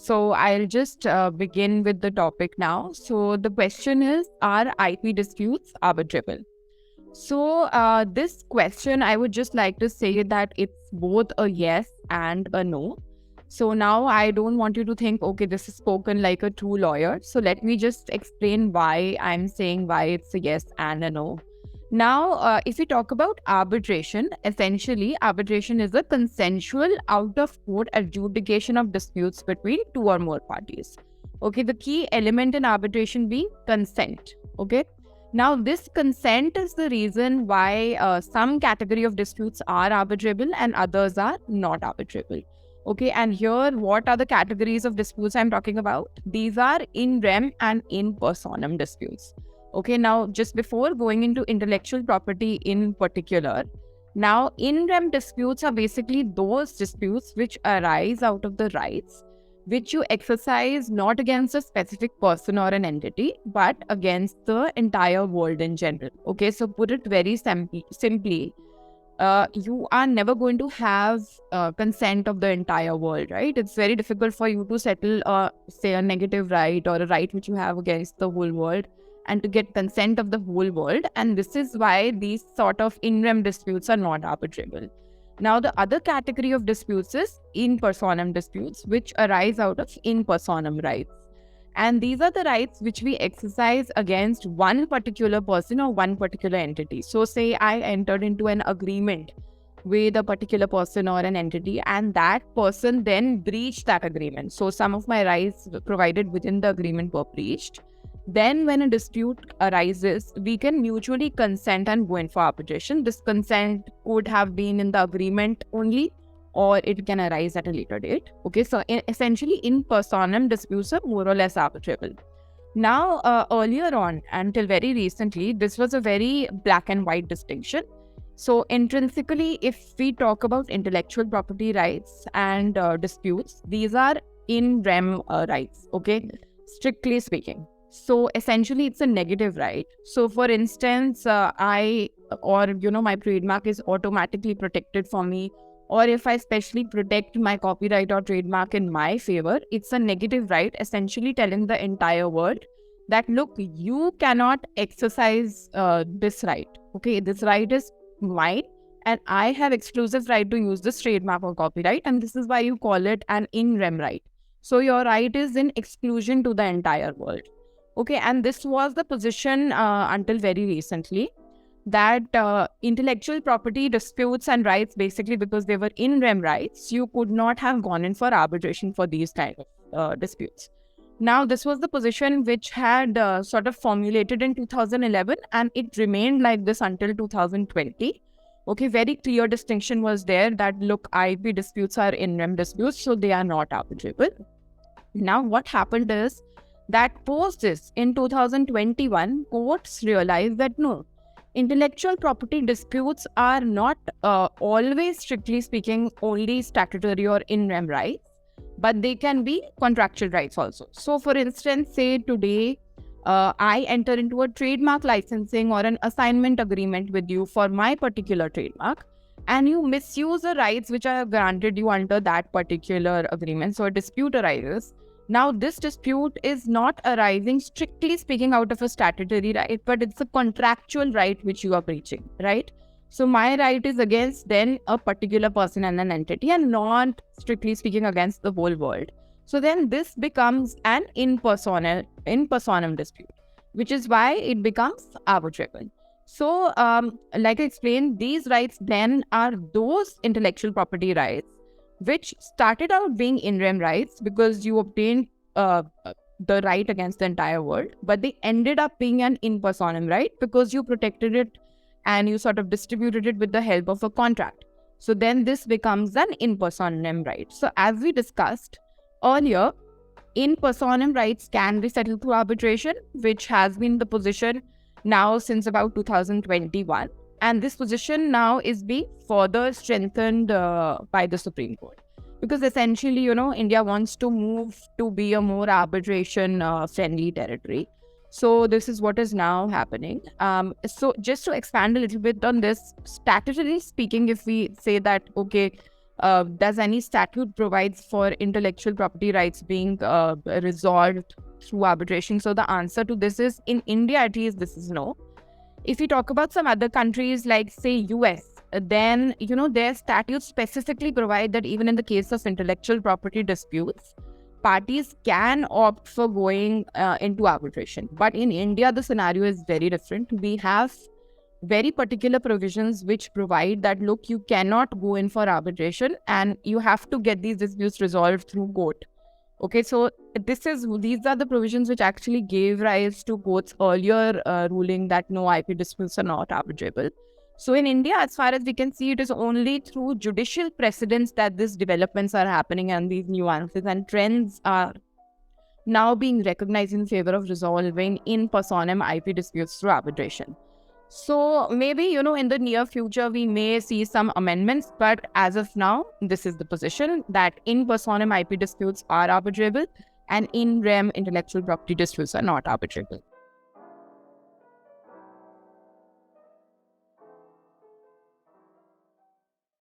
So I'll just begin with the topic now. So the question is, are IP disputes arbitrable? So this question, I would just like to say that it's both a yes and a no. So now I don't want you to think, okay, this is spoken like a true lawyer. So let me just explain why I'm saying why it's a yes and a no. Now, if we talk about arbitration, essentially arbitration is a consensual out-of-court adjudication of disputes between two or more parties. Okay, the key element in arbitration being consent. Okay. Now, this consent is the reason why some category of disputes are arbitrable and others are not arbitrable. Okay, and here, what are the categories of disputes I'm talking about? These are in rem and in personam disputes. Okay, now just before going into intellectual property in particular, now in rem disputes are basically those disputes which arise out of the rights which you exercise not against a specific person or an entity, but against the entire world in general. Okay, so put it very simply, you are never going to have consent of the entire world, right? It's very difficult for you to settle, say, a negative right or a right which you have against the whole world and to get consent of the whole world. And this is why these sort of in rem disputes are not arbitrable. Now, the other category of disputes is in personam disputes, which arise out of in personam rights. And these are the rights which we exercise against one particular person or one particular entity. So say I entered into an agreement with a particular person or an entity, and that person then breached that agreement. So some of my rights provided within the agreement were breached. Then when a dispute arises, we can mutually consent and go in for arbitration. This consent would have been in the agreement only, or it can arise at a later date. Okay, so essentially in personam disputes are more or less arbitrable. Now, earlier on, until very recently, this was a very black and white distinction. So intrinsically, if we talk about intellectual property rights and disputes, these are in rem rights, okay, strictly speaking. So essentially, it's a negative right. So for instance, my trademark is automatically protected for me, or if I specially protect my copyright or trademark in my favor, it's a negative right, essentially telling the entire world that, look, you cannot exercise this right. Okay, this right is mine and I have exclusive right to use this trademark or copyright, and this is why you call it an in rem right. So your right is in exclusion to the entire world. Okay, and this was the position until very recently, that intellectual property disputes and rights, basically because they were in rem rights, you could not have gone in for arbitration for these kind of disputes. Now, this was the position which had sort of formulated in 2011, and it remained like this until 2020. Okay, very clear distinction was there that, look, IP disputes are in rem disputes, so they are not arbitrable. Now, what happened is that post this, in 2021, courts realized that no, intellectual property disputes are not always, strictly speaking, only statutory or in rem rights, but they can be contractual rights also. So, for instance, say today, I enter into a trademark licensing or an assignment agreement with you for my particular trademark, and you misuse the rights which I have granted you under that particular agreement. So, a dispute arises. Now, this dispute is not arising, strictly speaking, out of a statutory right, but it's a contractual right which you are breaching, right? So, my right is against then a particular person and an entity, and not, strictly speaking, against the whole world. So, then this becomes an in personam dispute, which is why it becomes arbitrable. So, like I explained, these rights then are those intellectual property rights which started out being in rem rights because you obtained the right against the entire world, but they ended up being an in personam right because you protected it and you sort of distributed it with the help of a contract. So then this becomes an in personam right. So as we discussed earlier, in personam rights can be settled through arbitration, which has been the position now since about 2021. And this position now is being further strengthened by the Supreme Court. Because essentially, India wants to move to be a more arbitration-friendly territory. So this is what is now happening. So just to expand a little bit on this, statutorily speaking, if we say that, okay, does any statute provides for intellectual property rights being resolved through arbitration? So the answer to this is, in India at least, this is no. If you talk about some other countries like, say, US, then, their statutes specifically provide that even in the case of intellectual property disputes, parties can opt for going into arbitration. But in India, the scenario is very different. We have very particular provisions which provide that, look, you cannot go in for arbitration and you have to get these disputes resolved through court. Okay, so these are the provisions which actually gave rise to court's earlier ruling that no, IP disputes are not arbitrable. So in India, as far as we can see, it is only through judicial precedents that these developments are happening and these nuances and trends are now being recognized in favor of resolving in personam IP disputes through arbitration. So maybe, in the near future, we may see some amendments, but as of now, this is the position that in personam IP disputes are arbitrable and in rem intellectual property disputes are not arbitrable.